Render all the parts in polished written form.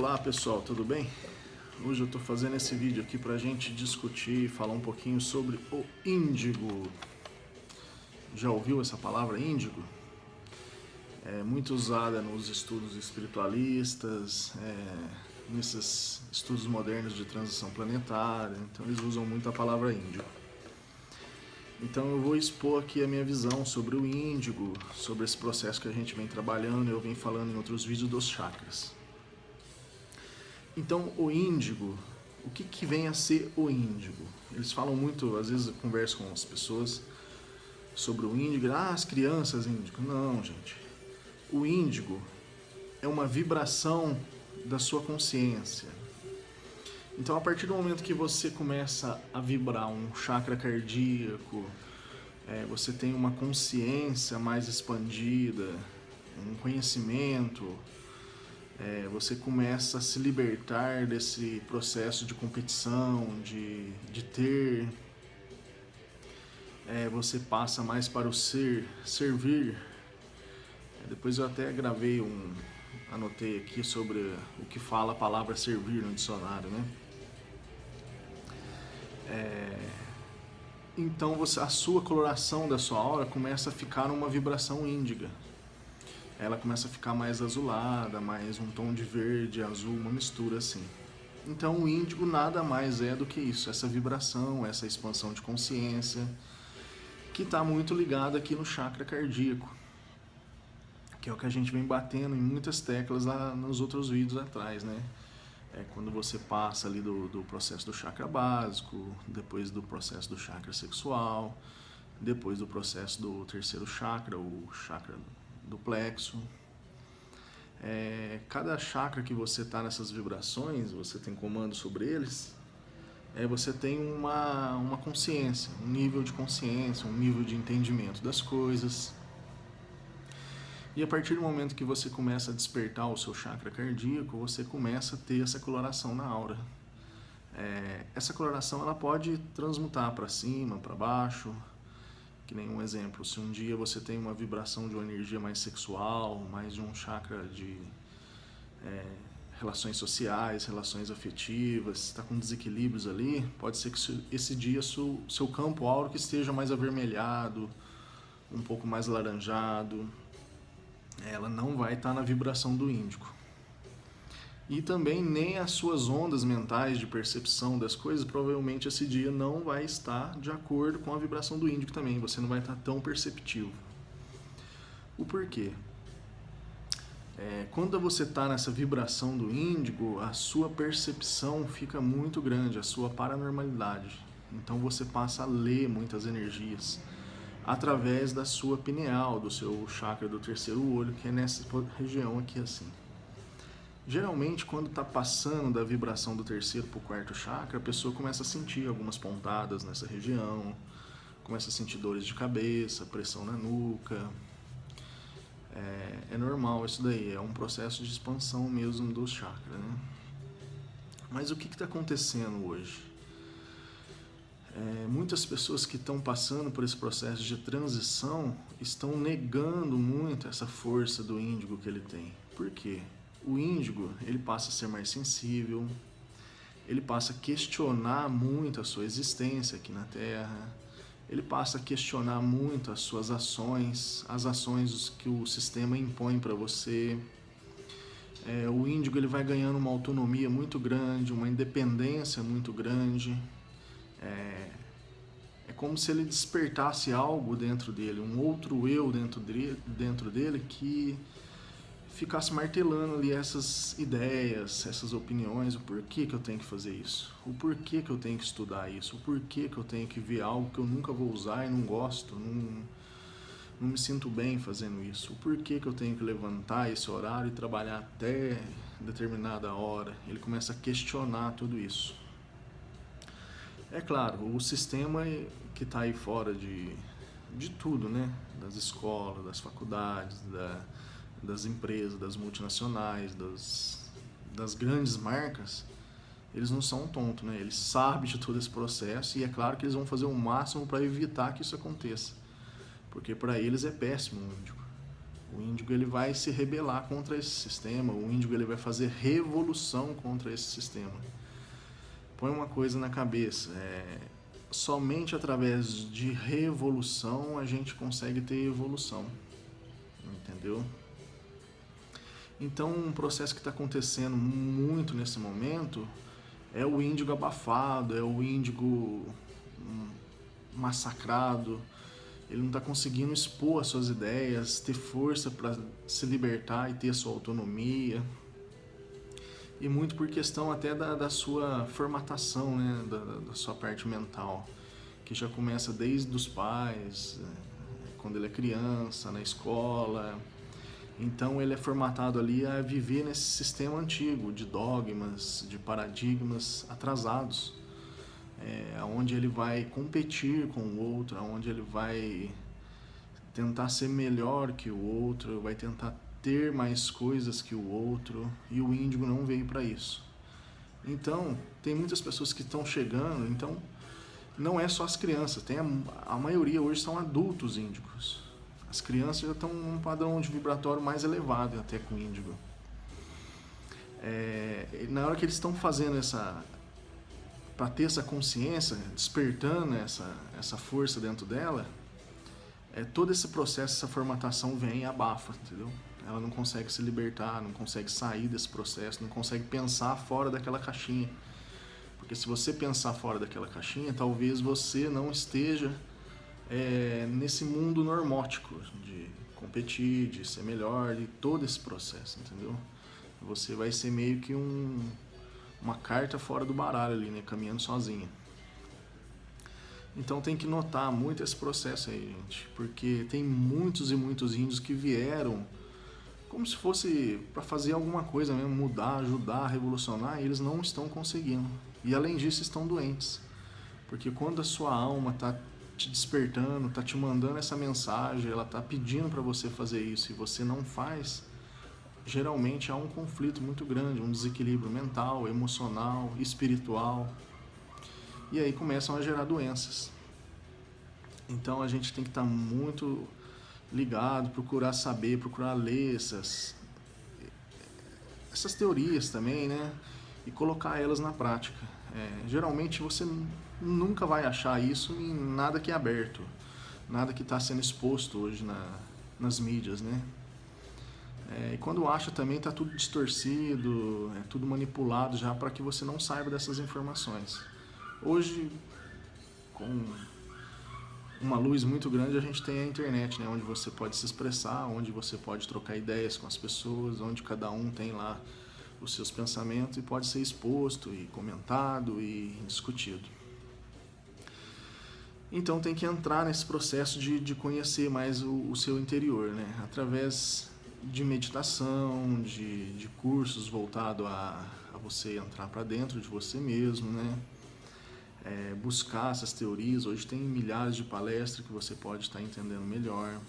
Olá pessoal, tudo bem? Hoje eu estou fazendo esse vídeo aqui para a gente discutir e falar um pouquinho sobre o índigo. Já ouviu essa palavra índigo? É muito usada nos estudos espiritualistas, nesses estudos modernos de transição planetária, então eles usam muito a palavra índigo. Então eu vou expor aqui a minha visão sobre o índigo, sobre esse processo que a gente vem trabalhando, eu vim falando em outros vídeos dos chakras. Então, o índigo, o que vem a ser o índigo? Eles falam muito, às vezes eu converso com as pessoas sobre o índigo, as crianças índigo. Não, gente. O índigo é uma vibração da sua consciência. Então, a partir do momento que você começa a vibrar um chakra cardíaco, você tem uma consciência mais expandida, um conhecimento, você começa a se libertar desse processo de competição, de ter, você passa mais para o servir. Depois eu até gravei anotei aqui sobre o que fala a palavra servir no dicionário, né? Então a sua coloração da sua aura começa a ficar numa vibração índiga. Ela começa a ficar mais azulada, mais um tom de verde, azul, uma mistura assim. Então o índigo nada mais é do que isso, essa vibração, essa expansão de consciência, que está muito ligada aqui no chakra cardíaco, que é o que a gente vem batendo em muitas teclas lá nos outros vídeos atrás, né? Quando você passa ali do processo do chakra básico, depois do processo do chakra sexual, depois do processo do terceiro chakra, o chakra do plexo. Cada chakra que você está nessas vibrações, você tem comando sobre eles, você tem uma consciência, um nível de consciência, um nível de entendimento das coisas. E a partir do momento que você começa a despertar o seu chakra cardíaco, você começa a ter essa coloração na aura. Essa coloração ela pode transmutar para cima, para baixo. Que nem um exemplo, se um dia você tem uma vibração de uma energia mais sexual, mais de um chakra de relações sociais, relações afetivas, está com desequilíbrios ali, pode ser que esse dia seu campo áurico esteja mais avermelhado, um pouco mais alaranjado. Ela não vai estar na vibração do índigo. E também nem as suas ondas mentais de percepção das coisas, provavelmente esse dia não vai estar de acordo com a vibração do índigo também, você não vai estar tão perceptivo. O porquê? Quando você está nessa vibração do índigo, a sua percepção fica muito grande, a sua paranormalidade. Então você passa a ler muitas energias através da sua pineal, do seu chakra do terceiro olho, que é nessa região aqui assim. Geralmente, quando está passando da vibração do terceiro para o quarto chakra, a pessoa começa a sentir algumas pontadas nessa região, começa a sentir dores de cabeça, pressão na nuca. É normal isso daí, é um processo de expansão mesmo do chakra, né? Mas o que está acontecendo hoje? Muitas pessoas que estão passando por esse processo de transição estão negando muito essa força do índigo que ele tem. Por quê? O índigo, ele passa a ser mais sensível, ele passa a questionar muito a sua existência aqui na Terra, ele passa a questionar muito as suas ações, as ações que o sistema impõe para você. O índigo ele vai ganhando uma autonomia muito grande, uma independência muito grande. É como se ele despertasse algo dentro dele, um outro eu dentro dele que ficasse martelando ali essas ideias, essas opiniões, o porquê que eu tenho que fazer isso, o porquê que eu tenho que estudar isso, o porquê que eu tenho que ver algo que eu nunca vou usar e não gosto, não me sinto bem fazendo isso, o porquê que eu tenho que levantar esse horário e trabalhar até determinada hora. Ele começa a questionar tudo isso. É claro, o sistema que está aí fora de tudo, né? Das escolas, das faculdades, das empresas, das multinacionais, das grandes marcas, eles não são tontos, né? Eles sabem de todo esse processo e é claro que eles vão fazer o máximo para evitar que isso aconteça, porque para eles é péssimo o índigo. O índigo ele vai se rebelar contra esse sistema, o índigo ele vai fazer revolução contra esse sistema. Põe uma coisa na cabeça, somente através de revolução a gente consegue ter evolução, entendeu? Então, um processo que está acontecendo muito nesse momento é o índigo abafado, é o índigo massacrado. Ele não está conseguindo expor as suas ideias, ter força para se libertar e ter a sua autonomia. E muito por questão até da sua formatação, né? da sua parte mental, que já começa desde os pais, quando ele é criança, na escola. Então ele é formatado ali a viver nesse sistema antigo de dogmas, de paradigmas atrasados, onde ele vai competir com o outro, onde ele vai tentar ser melhor que o outro, vai tentar ter mais coisas que o outro, e o índigo não veio para isso. Então tem muitas pessoas que estão chegando, então não é só as crianças, tem a maioria hoje são adultos índigos. As crianças já estão num padrão de vibratório mais elevado até com o índigo. Na hora que eles estão fazendo para ter essa consciência, despertando essa força dentro dela, todo esse processo, essa formatação vem e abafa, entendeu? Ela não consegue se libertar, não consegue sair desse processo, não consegue pensar fora daquela caixinha. Porque se você pensar fora daquela caixinha, talvez você não esteja nesse mundo normótico de competir, de ser melhor, de todo esse processo, entendeu? Você vai ser meio que uma carta fora do baralho ali, né? Caminhando sozinha. Então tem que notar muito esse processo aí, gente, porque tem muitos e muitos índios que vieram como se fosse para fazer alguma coisa mesmo, mudar, ajudar, revolucionar, e eles não estão conseguindo. E além disso estão doentes, porque quando a sua alma está te despertando, está te mandando essa mensagem, ela está pedindo para você fazer isso e você não faz, geralmente há um conflito muito grande, um desequilíbrio mental, emocional, espiritual, e aí começam a gerar doenças. Então a gente tem que estar muito ligado, procurar saber, procurar ler essas teorias também, né? E colocar elas na prática. Geralmente você nunca vai achar isso em nada que é aberto, nada que está sendo exposto hoje nas mídias, né? E quando acha também está tudo distorcido, tudo manipulado já para que você não saiba dessas informações. Hoje, com uma luz muito grande, a gente tem a internet, né, onde você pode se expressar, onde você pode trocar ideias com as pessoas, onde cada um tem lá os seus pensamentos e pode ser exposto e comentado e discutido. Então tem que entrar nesse processo de conhecer mais o seu interior, né, através de meditação, de cursos voltados a você entrar para dentro de você mesmo, né? Buscar essas teorias. Hoje tem milhares de palestras que você pode estar entendendo melhor.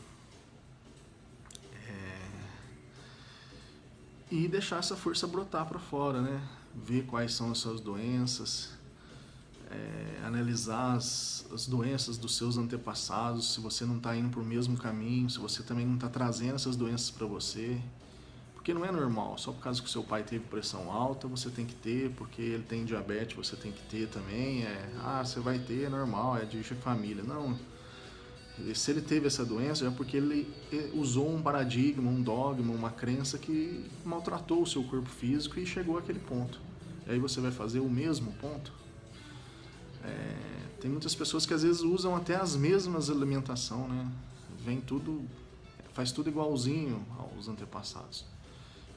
E deixar essa força brotar para fora, né? Ver quais são as suas doenças, analisar as doenças dos seus antepassados, se você não está indo para o mesmo caminho, se você também não está trazendo essas doenças para você. Porque não é normal, só por causa que o seu pai teve pressão alta, você tem que ter, porque ele tem diabetes, você tem que ter também. Você vai ter, é normal, é de família. Não, se ele teve essa doença, é porque ele usou um paradigma, um dogma, uma crença que maltratou o seu corpo físico e chegou àquele ponto. E aí você vai fazer o mesmo ponto? Tem muitas pessoas que às vezes usam até as mesmas alimentação, né? Faz tudo igualzinho aos antepassados.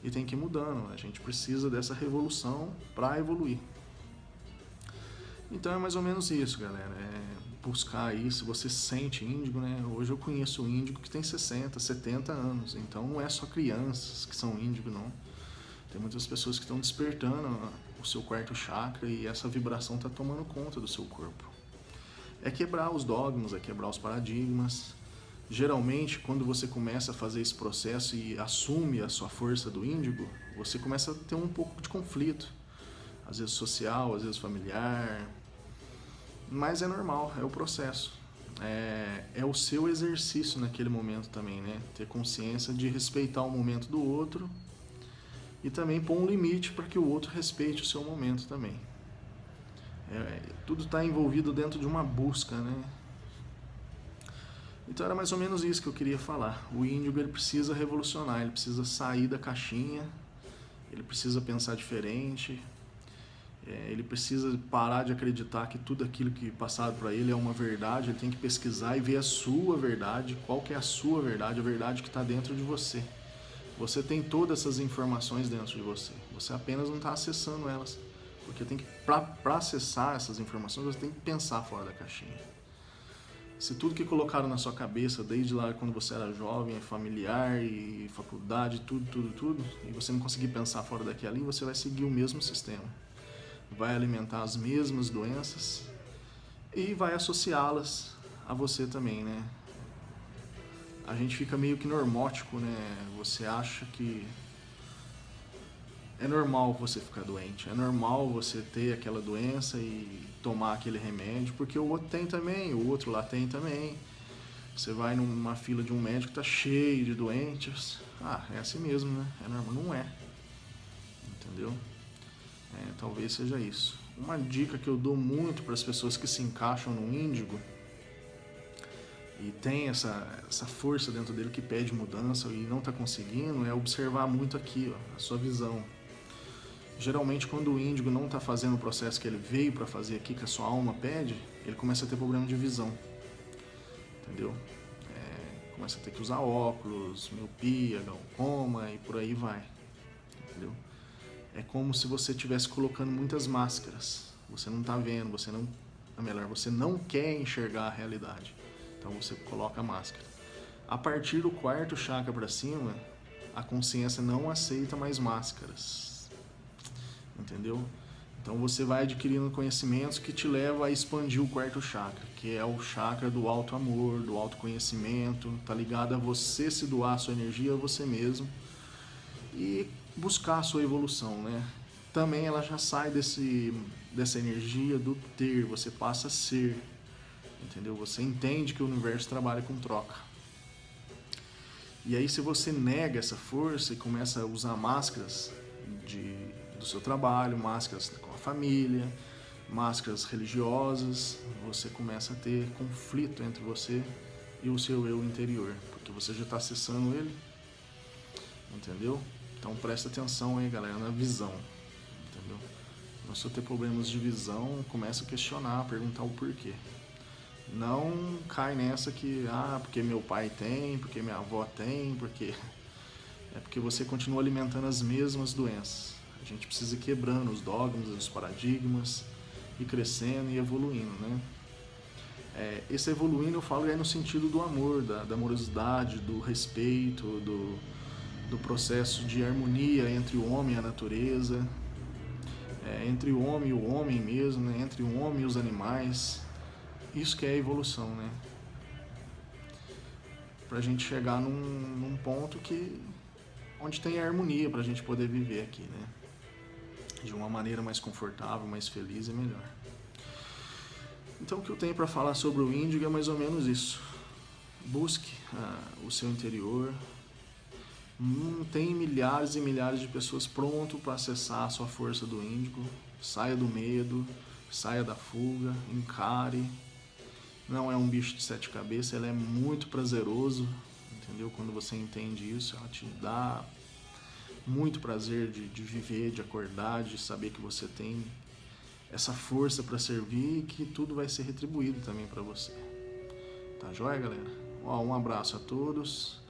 E tem que ir mudando, a gente precisa dessa revolução para evoluir. Então é mais ou menos isso, galera. Buscar aí, se você se sente índigo, né? Hoje eu conheço um índigo que tem 60, 70 anos, então não é só crianças que são índigo, não. Tem muitas pessoas que estão despertando o seu quarto chakra e essa vibração está tomando conta do seu corpo. É quebrar os dogmas, é quebrar os paradigmas. Geralmente, quando você começa a fazer esse processo e assume a sua força do índigo, você começa a ter um pouco de conflito. Às vezes social, às vezes familiar. Mas é normal, é o processo. é o seu exercício naquele momento também, né? Ter consciência de respeitar o momento do outro e também pôr um limite para que o outro respeite o seu momento também. Tudo está envolvido dentro de uma busca, né? Então era mais ou menos isso que eu queria falar. O índigo, ele precisa revolucionar, ele precisa sair da caixinha, ele precisa pensar diferente, ele precisa parar de acreditar que tudo aquilo que passaram para ele é uma verdade. Ele tem que pesquisar e ver a sua verdade. Qual que é a sua verdade? A verdade que está dentro de você. Você tem todas essas informações dentro de você. Você apenas não está acessando elas. Porque para acessar essas informações, você tem que pensar fora da caixinha. Se tudo que colocaram na sua cabeça, desde lá quando você era jovem, familiar e faculdade, tudo, e você não conseguir pensar fora daquilo ali, você vai seguir o mesmo sistema. Vai alimentar as mesmas doenças e vai associá-las a você também, né? A gente fica meio que normótico, né? Você acha que é normal você ficar doente, é normal você ter aquela doença e tomar aquele remédio, porque o outro tem também, o outro lá tem também. Você vai numa fila de um médico que tá cheio de doentes. É assim mesmo, né? É normal. Não é. Entendeu? Talvez seja isso. Uma dica que eu dou muito para as pessoas que se encaixam no índigo e tem essa força dentro dele que pede mudança e não está conseguindo, é observar muito aqui, ó, a sua visão. Geralmente, quando o índigo não está fazendo o processo que ele veio para fazer aqui, que a sua alma pede, ele começa a ter problema de visão. Entendeu? Começa a ter que usar óculos, miopia, glaucoma e por aí vai. Entendeu? É como se você estivesse colocando muitas máscaras. Você não está vendo, você não quer enxergar a realidade. Então você coloca a máscara. A partir do quarto chakra para cima, a consciência não aceita mais máscaras. Entendeu? Então você vai adquirindo conhecimentos que te levam a expandir o quarto chakra, que é o chakra do alto amor, do autoconhecimento, tá ligado a você se doar a sua energia a você mesmo e buscar a sua evolução, né? Também ela já sai dessa energia do ter, você passa a ser, entendeu? Você entende que o universo trabalha com troca. E aí se você nega essa força e começa a usar máscaras do seu trabalho, máscaras com a família, máscaras religiosas, você começa a ter conflito entre você e o seu eu interior, porque você já está acessando ele, entendeu? Então presta atenção aí, galera, na visão, entendeu? Quando você ter problemas de visão, começa a questionar, perguntar o porquê. Não cai nessa que, porque meu pai tem, porque minha avó tem, porque você continua alimentando as mesmas doenças. A gente precisa ir quebrando os dogmas, os paradigmas, e crescendo e evoluindo, né? Esse evoluindo eu falo no sentido do amor, da amorosidade, do respeito, do processo de harmonia entre o homem e a natureza, entre o homem e o homem mesmo, né? Entre o homem e os animais. Isso que é a evolução, né? Pra gente chegar num ponto onde tem a harmonia pra gente poder viver aqui, né? De uma maneira mais confortável, mais feliz e melhor. Então o que eu tenho para falar sobre o índigo é mais ou menos isso. Busque o seu interior. Tem milhares e milhares de pessoas prontas para acessar a sua força do índigo. Saia do medo, saia da fuga, encare. Não é um bicho de 7 cabeças, ele é muito prazeroso, entendeu? Quando você entende isso, ela te dá muito prazer de viver, de acordar, de saber que você tem essa força para servir e que tudo vai ser retribuído também para você. Tá joia, galera? Um abraço a todos.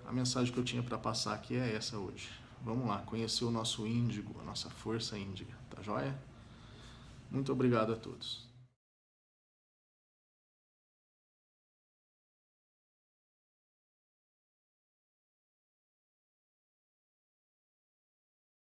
A mensagem que eu tinha para passar aqui é essa hoje. Vamos lá, conhecer o nosso índigo, a nossa força índiga. Tá joia? Muito obrigado a todos.